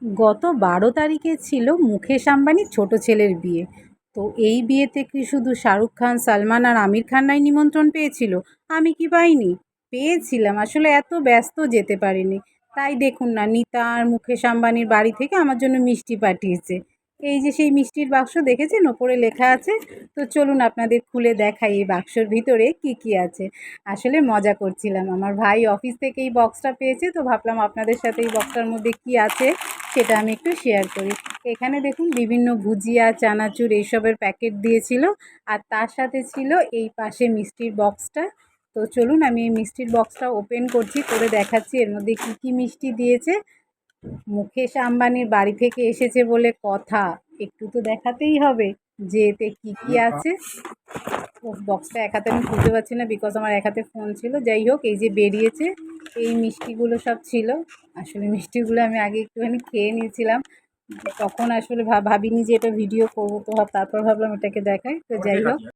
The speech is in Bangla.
গত 12 তারিখে ছিল মুকেশ আম্বানির ছোট ছেলের বিয়ে। তো এই বিয়েতে কি শুধু শাহরুখ খান, সালমান আর আমির খানরাই নিমন্ত্রণ পেয়েছিল? আমি কি পাইনি? পেয়েছিলাম, আসলে এত ব্যস্ত যেতে পারিনি। তাই দেখুন না, নিতা আর মুকেশ আম্বানির বাড়ি থেকে আমার জন্য মিষ্টি পাঠিয়েছে। এই যে সেই মিষ্টির বাক্স দেখেছেন, ওপরে লেখা আছে। তো চলুন আপনাদের খুলে দেখাই এই বাক্সর ভিতরে কি কি আছে। আসলে মজা করছিলাম, আমার ভাই অফিস থেকে এই বক্সটা পেয়েছে, তো ভাবলাম আপনাদের সাথে এই বক্সটার মধ্যে কি আছে সেটা আমি একটু শেয়ার করি। এখানে দেখুন বিভিন্ন ভুজিয়া, চানাচুর এইসবের প্যাকেট দিয়েছিল, আর তার সাথে ছিল এই পাশে মিষ্টির বক্সটা। তো চলুন আমি এই মিষ্টির বক্সটা ওপেন করছি, করে দেখাচ্ছি এর মধ্যে কি কি মিষ্টি দিয়েছে। মুকেশ আম্বানির বাড়ি থেকে এসেছে বলে কথা, একটু তো দেখাতেই হবে যে এতে কী কী আছে। বক্সটা এক হাতে আমি খুলতে পারছি না, বিকজ আমার এক হাতে ফোন ছিল। যাই হোক, এই যে বেরিয়েছে, এই মিষ্টিগুলো সব ছিল। আসলে মিষ্টিগুলো আমি আগে একটুখানি খেয়ে নিয়েছিলাম, তখন আসলে ভাবিনি যে এটা ভিডিও করবো, তো তারপর ভাবলাম এটাকে দেখাই। তো যাই হোক,